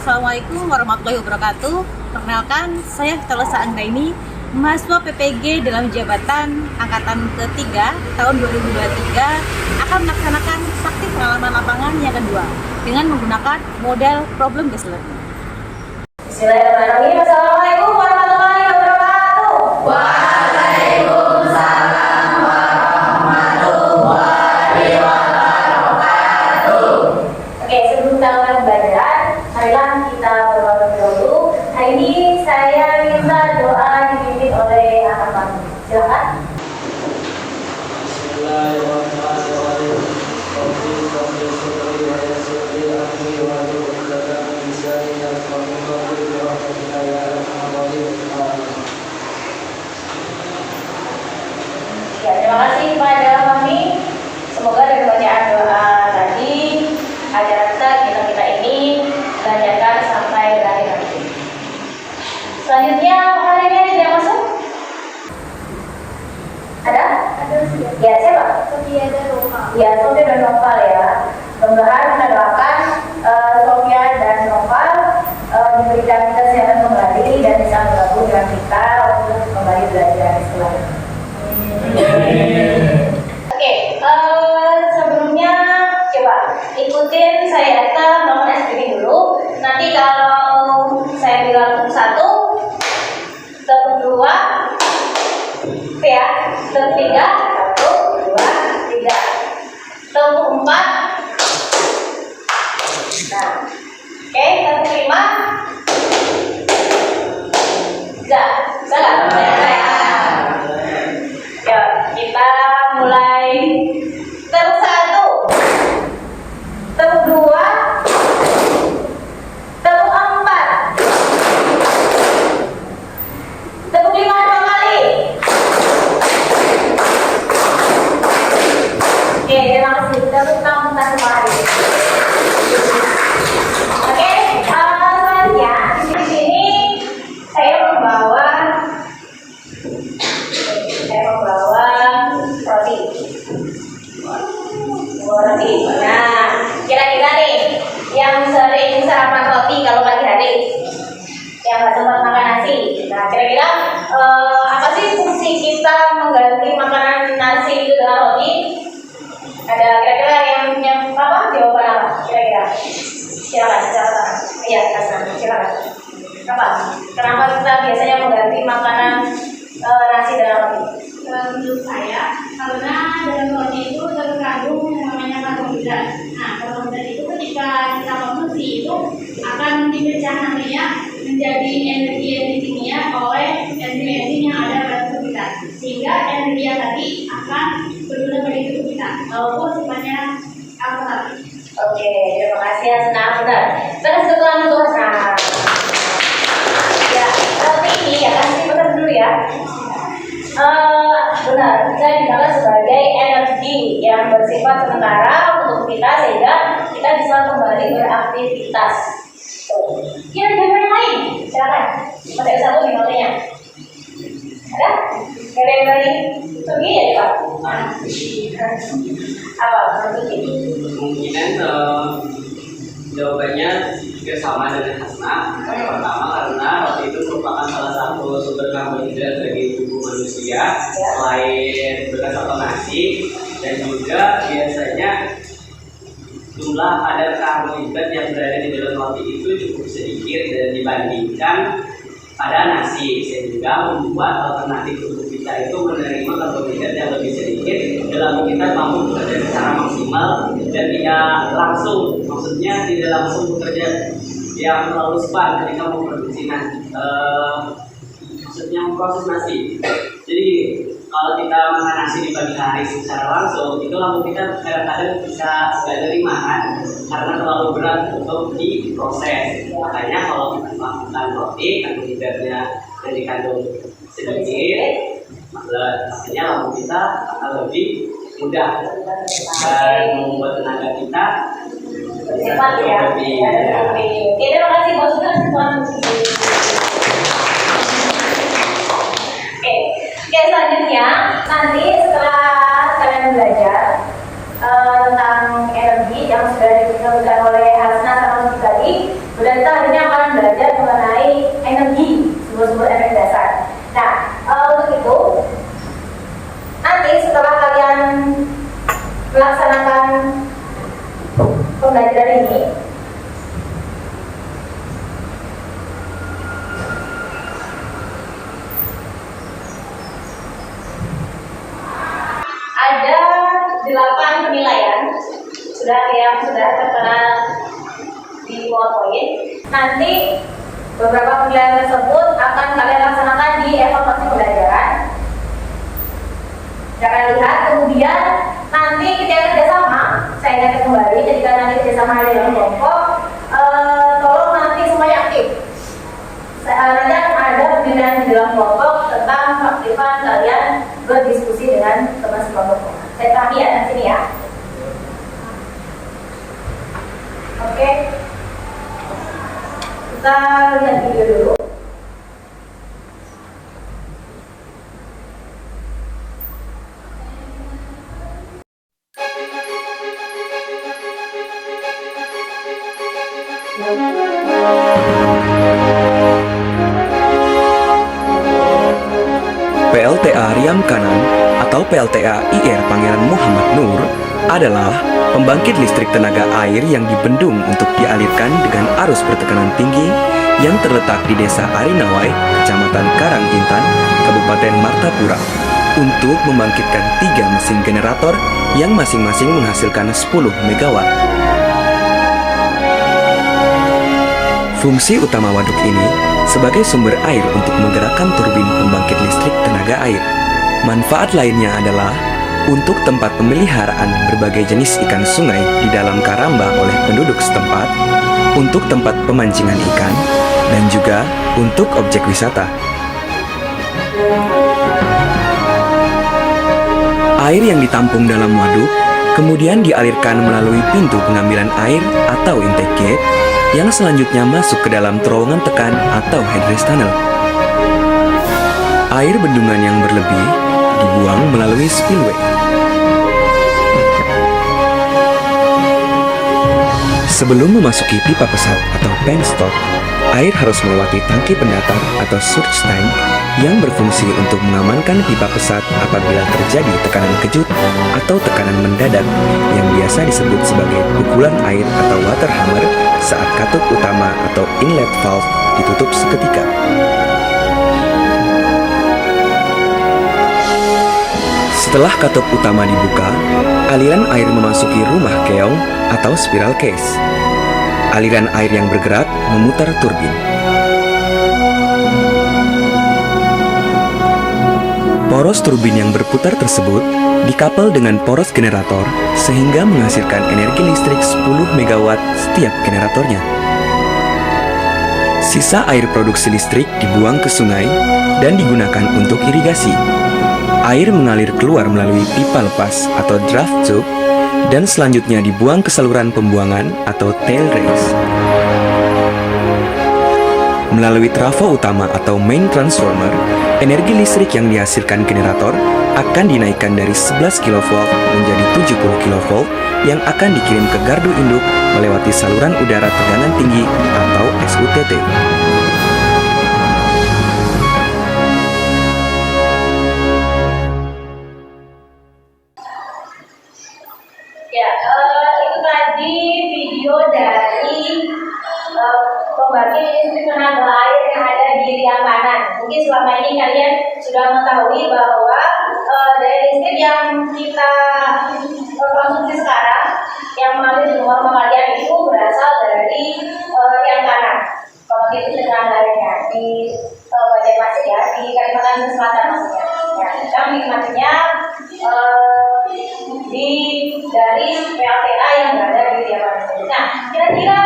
Assalamualaikum warahmatullahi wabarakatuh. Perkenalkan, saya Fitralesa Anggraini, mahasiswa PPG dalam jabatan angkatan ketiga tahun 2023 akan melaksanakan praktik pengalaman lapangan yang kedua dengan menggunakan model problem based learning. Bismillahirrahmanirrahim. Assalamualaikum warahmatullahi wabarakatuh. Waalaikumsalam warahmatullahi wabarakatuh. Oke, sebelum kita mulai belajar, marilah kita berdoa dulu. Hari ini saya minta doa dipimpin oleh anak kami. Silakan. Bismillahirrahmanirrahim. Ya, terima kasih kepada kami. Semoga dari bacaan doa tadi ajaran kita ini dilancarkan sampai berakhir nanti. Selanjutnya, hari ini ada yang masuk? Ada? Ya, siapa? Sofia dan Roma. Ya, Sofia dan Noval ya. Mudah-mudahan kita doakan Sofia dan Noval diberikan kesehatan kembali dan bisa bergabung dengan kita untuk kembali belajar di sekolah ini. Oke, sebelumnya coba ikutin saya data melakukan SPP dulu. Nanti kalau saya bilang satu, dua, ya, tiga, satu, dua, tiga, empat. Nah, oke, lima. Salah. Ya, kita mulai satu, dua, empat, lima dua kali. Oke, terima kasih. Tepuk tangan semua hari. Oke, selanjutnya di sini saya membawa roti. Nah, kira-kira nih yang sering sarapan roti kalau pagi hari, yang nggak sempat makan nasi. Nah, kira-kira apa sih fungsi kita mengganti makanan nasi itu dengan roti? Ada kira-kira yang apa? Jawaban apa? Kira-kira? Silakan. Iya, silakan. Apa? Kenapa kita biasanya mengganti makanan nasi dengan roti? Menurut saya, karena dalam roti itu terkandung yang namanya karbohidrat. Nah, karbohidrat itu ketika kita konsumsi itu akan dipecah nantinya menjadi energi kimia oleh enzim-enzim yang ada pada tubuh kita, sehingga energi yang tadi akan berguna bagi tubuh kita, walaupun sifatnya alkohol. Oke, terima kasih ya, senang benar. Terus setelah itu, nah, ya roti ini ya kasih benar dulu ya. Benar, bisa digunakan sebagai energi yang bersifat sementara untuk kita sehingga kita bisa kembali beraktivitas. Kira jawaban yang lain, silakan. Masih ada satu nih matanya. Ada? Gak ada yang lain? Pergi ya Pak. Apa? Kemungkinan jawabannya juga sama dengan Hasna. Yang pertama karena roti itu merupakan salah satu sumber karbohidrat bagi tubuh manusia selain beras atau nasi, dan juga biasanya jumlah kadar karbohidrat yang berada di dalam roti itu cukup sedikit dan dibandingkan pada nasi, sehingga membuat alternatif tubuh kita itu menerima karbohidrat yang lebih sedikit dalam kita mampu bekerja secara maksimal dan tidak langsung, maksudnya tidak langsung bekerja yang terlalu cepat ketika memproduksi nasi, maksudnya memproses nasi. Jadi kalau kita makan nasi di pagi hari secara langsung, itu lambung kita kadang-kadang bisa nggak nerima kan, karena terlalu berat untuk diproses. Makanya kalau kita melakukan roti, karbohidratnya yang dikandung sedikit, pastinya lambung kita akan lebih mudah dan membuat tenaga kita Cepat ya. lebih. Oke, terima kasih Bos. Oke, selanjutnya nanti setelah kalian belajar tentang energi yang sudah diberikan oleh Hasna sama Mas tadi, udah kita akhirnya melaksanakan pembelajaran ini, ada 8 penilaian yang sudah tertera di PowerPoint. Nanti beberapa penilaian tersebut akan kalian laksanakan di evaluasi pembelajaran. Jangan lihat, kemudian nanti ketika kerjasama, saya ingatkan kembali, ketika nanti kerjasama ada dalam kelompok, tolong nanti semuanya aktif. Nanti akan ada penilaian di dalam kelompok tentang keaktifan kalian berdiskusi dengan teman sekelompok. Saya pahami ya di sini ya. Oke, kita lihat video dulu. PLTA Riam Kanan atau PLTA IR Pangeran Muhammad Nur adalah pembangkit listrik tenaga air yang dibendung untuk dialirkan dengan arus bertekanan tinggi yang terletak di Desa Arinawai, Kecamatan Karangintan, Kabupaten Martapura, untuk membangkitkan 3 mesin generator yang masing-masing menghasilkan 10 MW. Fungsi utama waduk ini sebagai sumber air untuk menggerakkan turbin pembangkit listrik tenaga air. Manfaat lainnya adalah untuk tempat pemeliharaan berbagai jenis ikan sungai di dalam Karamba oleh penduduk setempat, untuk tempat pemancingan ikan, dan juga untuk objek wisata. Air yang ditampung dalam waduk kemudian dialirkan melalui pintu pengambilan air atau intake gate yang selanjutnya masuk ke dalam terowongan tekan atau headrest tunnel. Air bendungan yang berlebih dibuang melalui spillway. Sebelum memasuki pipa pesat atau penstock, air harus melewati tangki pendatar atau surge tank yang berfungsi untuk mengamankan pipa pesat apabila terjadi tekanan kejut atau tekanan mendadak yang biasa disebut sebagai pukulan air atau water hammer saat katup utama atau inlet valve ditutup seketika. Setelah katup utama dibuka, aliran air memasuki rumah keong atau spiral case. Aliran air yang bergerak memutar turbin. Poros turbin yang berputar tersebut dikapel dengan poros generator sehingga menghasilkan energi listrik 10 MW setiap generatornya. Sisa air produksi listrik dibuang ke sungai dan digunakan untuk irigasi. Air mengalir keluar melalui pipa lepas atau draft tube dan selanjutnya dibuang ke saluran pembuangan atau tail race. Melalui trafo utama atau main transformer, energi listrik yang dihasilkan generator akan dinaikkan dari 11 kV menjadi 70 kV yang akan dikirim ke gardu induk melewati saluran udara tegangan tinggi atau SUTT. Ya, itu tadi video dari pembangkit listrik tenaga air yang ada di Riam Kanan. Mungkin selama ini kalian sudah mengetahui bahwa dari listrik yang kita konsumsi sekarang, yang mengalir di rumah kalian itu berasal dari Riam Kanan. Pembangkit listrik tenaga airnya di Banjarmasin ya, di Kalimantan Selatan maksudnya. Ya, kita menikmatinya dari PLTA yang berada di Riam Kanan. Nah, kira-kira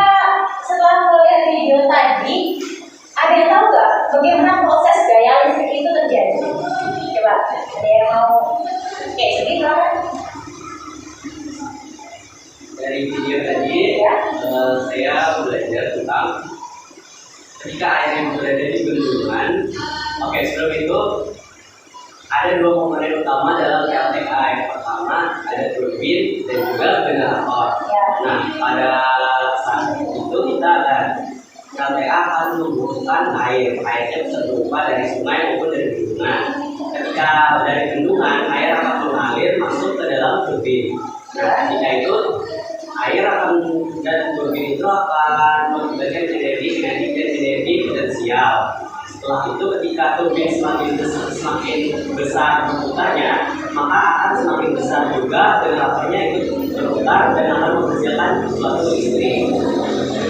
setelah melihat video tadi, ada yang tahu nggak bagaimana proses gaya listrik itu terjadi? Coba, ada yang mau? Oke, jadi silakan. Dari video tadi, saya belajar tentang ketika air yang berada di bendungan. Oke, sebelum itu ada 2 komponen utama dalam PLTA. Yang pertama ada turbin dan juga generator. Nah, pada saat itu kita PLTA akan membutuhkan air. Airnya bisa berupa dari sungai maupun dari bendungan. Ketika dari bendungan, air akan mengalir masuk ke dalam turbin. Nah, ketika itu air akan dan turbin itu akan mengibatkan energi potensial. Setelah itu ketika turbin semakin besar berputarnya, maka akan semakin besar juga generatornya ikut berputar dan akan menghasilkan suatu listrik.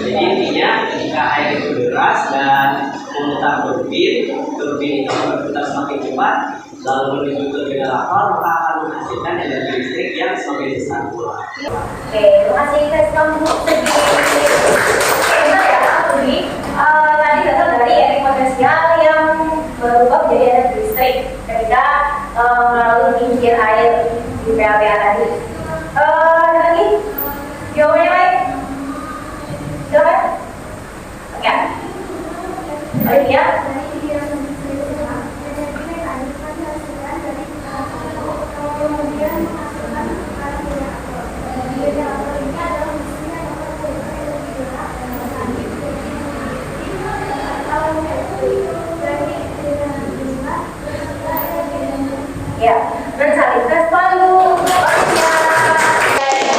Jadi intinya ketika air itu deras dan memutar turbin itu berputar semakin cepat, lalu menuju ke generator, maka akan menghasilkan energi listrik yang semakin besar pula. Oke, terima kasih guys kamu benar ya, Budi. Tadi datang dari energi potensial yang berubah menjadi energi listrik ketika melalui kincir air di PLTA tadi. Ada lagi? Jawabannya baik? Silakan. Oke. Baik ya. Ya, bersalin respon dulu.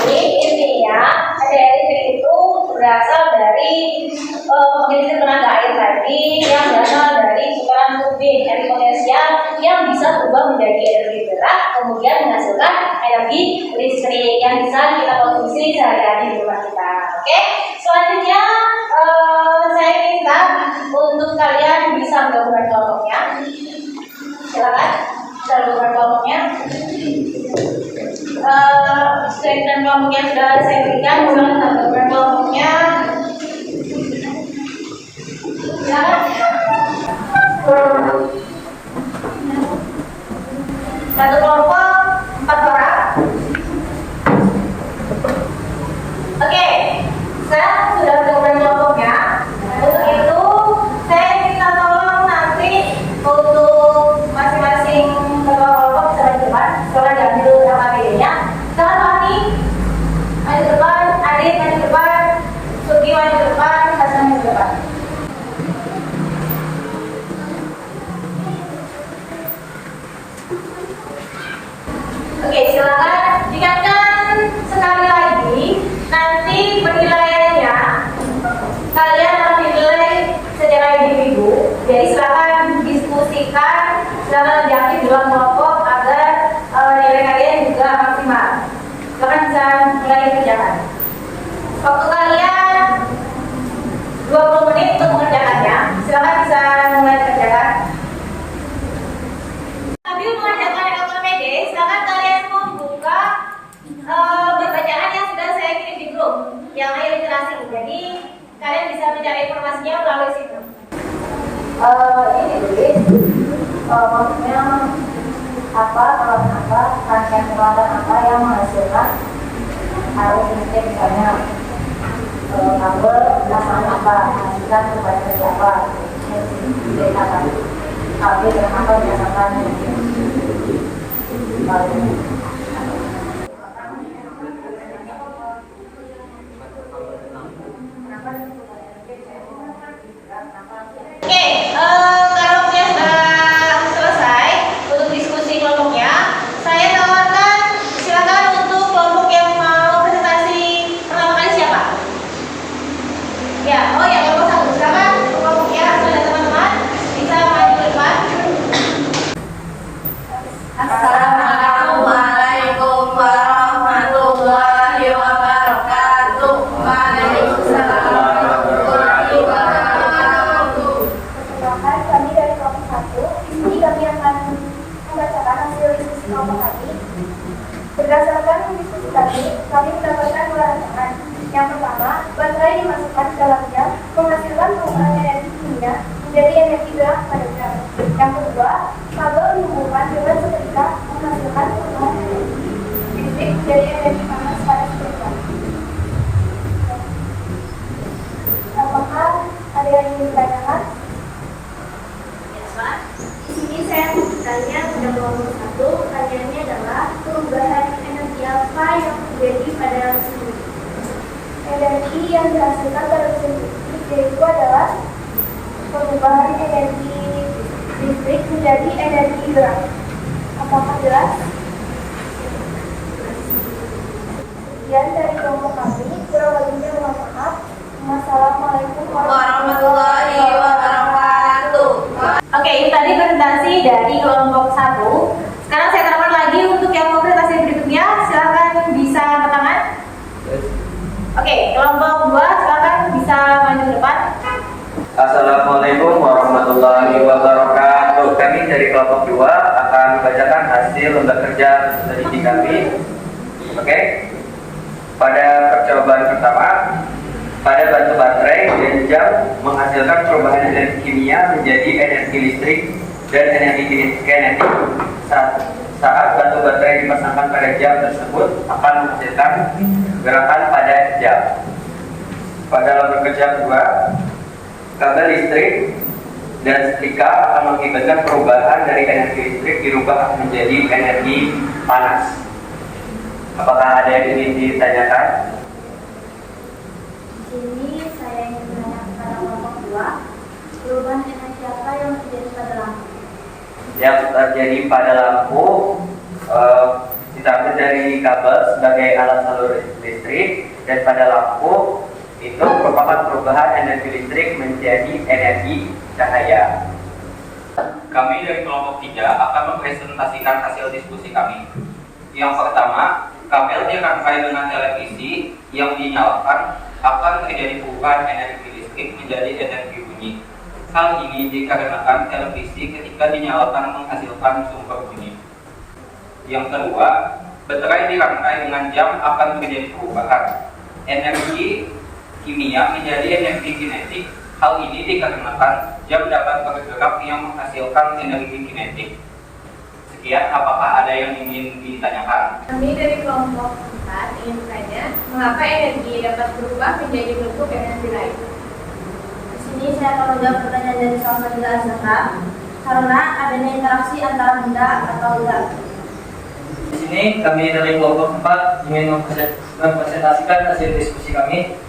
Jadi intinya energi listrik itu berasal dari pembangkit tenaga air tadi yang berasal dari putaran turbin energi potensial yang bisa berubah menjadi energi gerak, kemudian menghasilkan energi listrik yang bisa kita konsumsi sehari-hari di rumah kita. Oke, selanjutnya saya minta untuk kalian bisa menggabungkan kelompoknya. Silakan. Saluran kelompoknya, dan kelompoknya sudah saya berikan. Silakan saluran kelompoknya. Silakan. Satu kelompok 4 orang. Oke, saya sudah menentukan kelompoknya. Untuk itu saya minta tolong nanti untuk masing-masing kelompok bisa di depan. Sekarang diambil nama bedanya. Silakan Fahmi maju ke depan, Adit maju ke depan, Sugi maju ke depan, Hasan maju ke depan. Oke, silakan diingatkan sekali lagi, nanti penilaiannya kalian akan dinilai secara individu. Jadi silakan diskusikan, silakan diaktif dalam kelompok agar nilai kalian juga maksimal. Silakan bisa mulai kerjakan. Waktu kalian 20 menit untuk mengerjakannya. Silakan bisa mulai kerjakan. Sambil mengerjakan LKPD, silakan kalian membuka berbacaan yang sudah saya kirim di grup yang air literasi. Jadi kalian bisa mencari informasinya melalui situ. Ini tulis maksudnya apa, rangkaian peralatan apa yang menghasilkan arus listrik, misalnya kabel pasang apa, menghasilkan perubahan dari apa, dari apa, kabel dengan apa dirasakan. Oke, kelompoknya sudah selesai untuk diskusi kelompoknya. Saya tawarkan silakan untuk kelompok yang mau presentasi pertama kali siapa? Ya, oh ya kelompok 1 silakan kelompoknya sudah teman-teman bisa maju ke depan. Assalamualaikum warahmatullahi wabarakatuh. Waalaikumsalam warahmatullahi wabarakatuh. Perkenalkan, kami dari kelompok 1. Di sini kami akan membacakan hasil diskusi kelompok kami. Berdasarkan diskusi kami mendapatkan 2 rancangan. Yang pertama, baterai dimasukkan ke dalamnya menghasilkan perubahan energi kimia menjadi energi gerak pada jam. Yang kedua, kabel dihubungkan dengan seketika menghasilkan perubahan energi listrik menjadi energi panas pada seketika. Apakah ada yang ingin ditanyakan? Di sini saya bertanya pada kelompok 1. Pertanyaannya adalah perubahan energi apa yang terjadi pada mesin listrik? Energi yang dihasilkan pada mesin listrik yaitu adalah perubahan energi listrik menjadi energi gerak. Apakah jelas? Sekian dari kelompok kami. Kurang lebihnya mohon maaf. Wassalamualaikum warahmatullahi wabarakatuh. Oke, itu tadi presentasi dari kelompok 1. Sekarang saya terapkan lagi untuk yang mau presentasi berikutnya. Silakan bisa angkat tangan. Oke, kelompok 2 silakan bisa maju ke depan. Assalamualaikum warahmatullahi wabarakatuh. Kami dari kelompok 2 akan membacakan hasil lomba kerja studi kami. Oke. Pada percobaan pertama, pada batu baterai dan jam menghasilkan perubahan energi kimia menjadi energi listrik dan energi kinetik. Saat batu baterai dipasangkan pada jam tersebut akan menghasilkan gerakan pada jam. Pada lomba kerja kedua, kabel listrik dan setrika akan mengakibatkan perubahan dari energi listrik dirubah menjadi energi panas. Apakah ada yang ingin ditanyakan? Di sini saya ingin menanyakan kepada kelompok 2, perubahan energi apa yang terjadi pada lampu? Yang terjadi pada lampu kita ambil dari kabel sebagai alat salur listrik, dan pada lampu itu merupakan perubahan energi listrik menjadi energi cahaya. Kami dari kelompok 3 akan mempresentasikan hasil diskusi kami. Yang pertama, kabel dirangkai dengan televisi yang dinyalakan akan terjadi perubahan energi listrik menjadi energi bunyi. Hal ini dikarenakan televisi ketika dinyalakan menghasilkan sumber bunyi. Yang kedua, baterai dirangkai dengan jam akan terjadi perubahan energi kimia menjadi energi kinetik. Hal ini dikarenakan jam dapat bergerak yang menghasilkan energi kinetik. Sekian, apakah ada yang ingin ditanyakan? Kami dari kelompok 4 ingin bertanya, mengapa energi dapat berubah menjadi bentuk energi lain? Di sini saya akan menjawab pertanyaan dari salah satu Azhar, karena adanya interaksi antara benda atau zat. Di sini kami dari kelompok 4 ingin mempresentasikan hasil diskusi kami.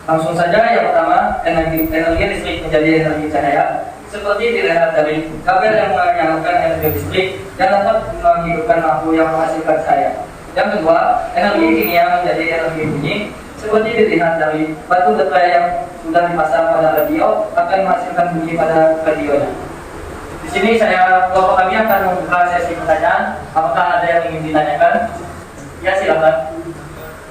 Langsung saja, yang pertama, energi listrik menjadi energi cahaya. Seperti dilihat dari kabel yang menyalakan energi listrik dan dapat menghidupkan lampu yang menghasilkan cahaya. Yang kedua, energi kimia menjadi energi bunyi. Seperti dilihat dari batu baterai yang sudah dipasang pada radio akan menghasilkan bunyi pada radionya. Di sini kelompok kami akan membuka sesi pertanyaan. Apakah ada yang ingin ditanyakan? Ya, silakan.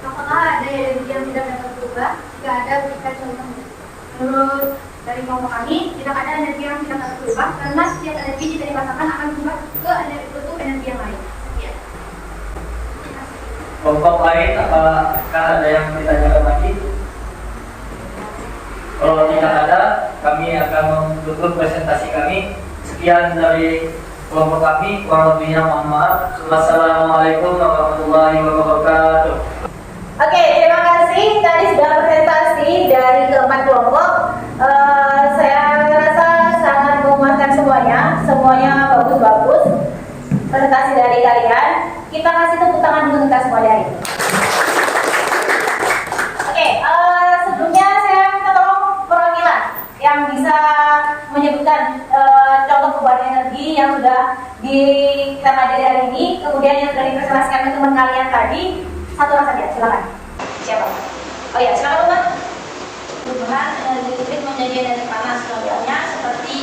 Apakah ada energi yang tidak dapat berubah? Jika ada, berikan contohnya. Menurut dari kelompok kami, tidak ada energi yang tidak dapat berubah karena setiap energi jika dipasangkan akan berubah ke energi yang lain. Ya. Kelompok lain, apakah ada yang ditanyakan lagi? Kalau tidak ada, kami akan menutup presentasi kami. Sekian dari kelompok kami, kurang lebihnya mohon maaf. Wassalamualaikum warahmatullahi wabarakatuh. Oke, terima kasih. Tadi sudah presentasi dari keempat kelompok. Saya rasa sangat memuaskan semuanya. Semuanya bagus-bagus. Presentasi dari kalian. Kita kasih tepuk tangan dulu kita semua dari. Oke, sebelumnya saya minta tolong perwakilan yang bisa menyebutkan contoh perubahan energi yang sudah kita pelajari hari ini, kemudian yang sudah dipresentasikan ke teman kalian tadi. Satu orang saja, silakan. Siapa? Oh ya, silakan Uma. Perubahan energi listrik menjadi energi panas, contohnya seperti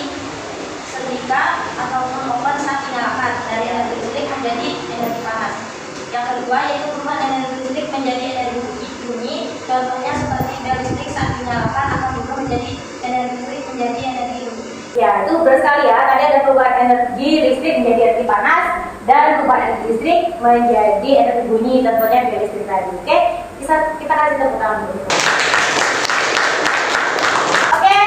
setrika ataupun oven saat dinyalakan dari energi listrik menjadi energi panas. Yang kedua yaitu perubahan energi listrik menjadi energi bunyi, contohnya seperti bel listrik saat dinyalakan akan berubah menjadi energi listrik menjadi energi bunyi. Ya, itu benar sekali ya. Tadi ada perubahan energi listrik menjadi energi panas dan perubahan energi listrik menjadi energi bunyi, contohnya bel listrik tadi. Oke, kita kasih tepuk tangan dulu. Oke,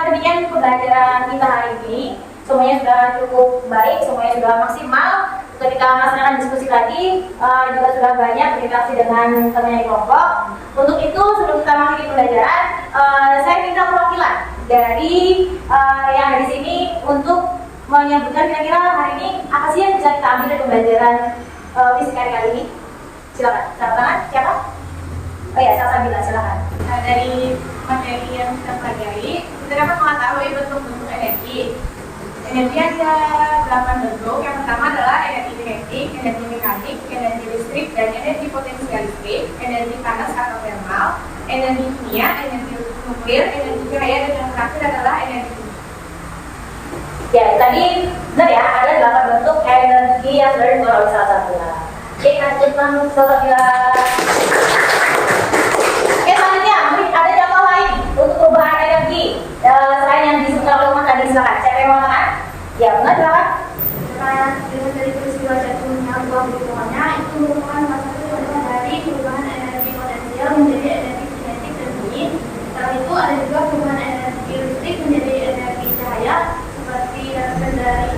demikian pembelajaran kita hari ini. Semuanya sudah cukup baik, semuanya sudah maksimal. Ketika melaksanakan diskusi tadi, juga sudah banyak berinteraksi dengan teman di kelompok. Untuk itu, sebelum kita mengakhiri pembelajaran, saya minta perwakilan dari yang ada di sini untuk menyebutkan kira-kira hari ini apa sih yang bisa kita ambil dari pembelajaran fisika kali ini. Silakan, tangan siapa? Oh ya, Salsabila, silakan. Dari materi yang kita pelajari, kita dapat mengetahui bentuk-bentuk energi. Energi ada 8 bentuk. Yang pertama adalah energi kinetik, energi mekanik, energi listrik, dan energi potensial listrik. api, energi panas atau thermal, energi kimia, energi nuklir, energi cahaya, dan yang terakhir adalah energi. Ya, tadi benar ya, ada 8 bentuk energi yang sudah dikeluarkan oleh salah satunya. Oke, lanjut langsung selanjutnya. Oke, selanjutnya mungkin ada contoh lain untuk perubahan energi selain yang disebutkan oleh Mas tadi. Silakan, siapa yang mau makan? Ya, benar, silakan. Karena dengan dari peristiwa jatuhnya buah bumi-buahnya itu merupakan salah satu contoh dari perubahan energi potensial menjadi energi kinetik dan bunyi. Setelah itu ada juga perubahan energi listrik menjadi energi cahaya seperti dari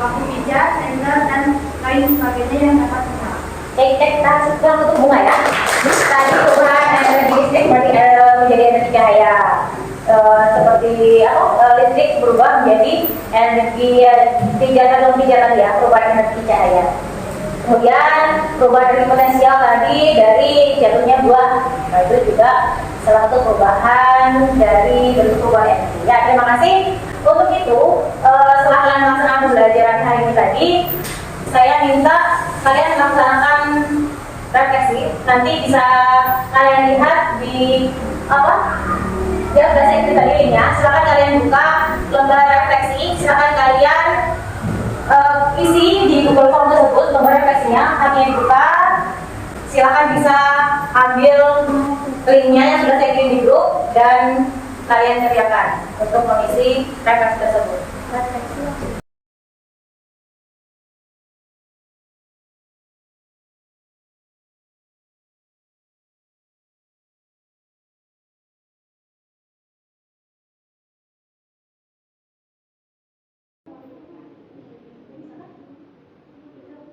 lampu hijau, senter, dan lain sebagainya yang dapat menyala. Kita sebutkan untuk bunga ya. Tadi perubahan energi listrik menjadi energi cahaya. Seperti listrik berubah menjadi energi pijatan ya, perubahan energi cahaya. Kemudian perubahan energi potensial tadi dari jatuhnya buah, nah itu juga salah satu perubahan dari bentuk perubahan energi. Ya, terima kasih. Untuk itu setelah kalian melaksanakan pembelajaran hari ini tadi, saya minta kalian melaksanakan refleksi. Nanti bisa kalian lihat di ya bahasa Inggris tadi linknya. Silakan kalian buka lembar refleksi. Silakan kalian isi di Google Form tersebut lembar refleksinya. Hanya dibuka. Silakan bisa ambil linknya yang sudah saya kirim di grup dan kalian kerjakan untuk mengisi refleksi tersebut.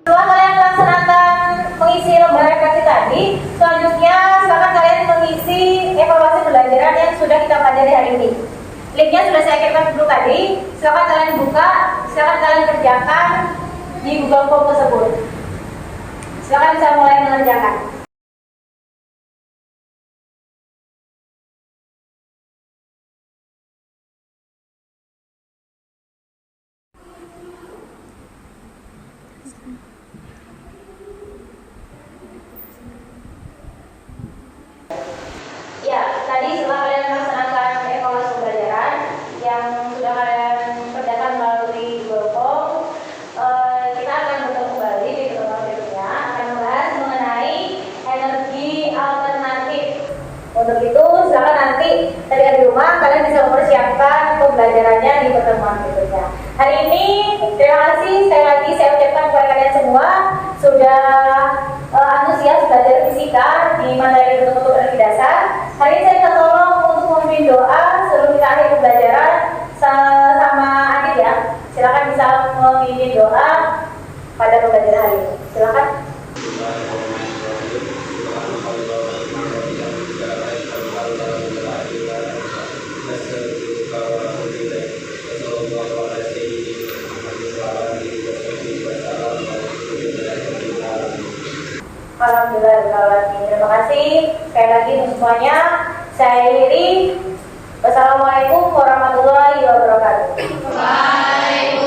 Setelah kalian melaksanakan mengisi lembar refleksi tadi, selanjutnya silakan kalian mengisi evaluasi pembelajaran yang sudah kita pelajari hari ini. Linknya sudah saya kirimkan dulu tadi. Silakan kalian buka, silakan kalian kerjakan di Google Form tersebut. Silakan bisa mulai mengerjakan. Ya, tadi setelah kalian melaksanakan evaluasi pembelajaran yang sudah kalian kerjakan melalui Google Form, kita akan bertemu kembali di pertemuan berikutnya akan membahas mengenai energi alternatif. Untuk itu, silakan nanti dari di rumah kalian bisa mempersiapkan pembelajarannya di pertemuan berikutnya. Hari ini, terima kasih sekali lagi saya ucapkan kepada kalian semua sudah antusias belajar fisika di materi bentuk-bentuk energi dasar. Hari ini saya minta tolong untuk memimpin doa sebelum kita akhiri pembelajaran sama Adit ya. Silakan bisa memimpin doa pada pembelajaran hari ini. Silakan. Alhamdulillah, terima kasih sekali lagi untuk semuanya. Saya akhiri. Wassalamualaikum warahmatullahi wabarakatuh. Bye.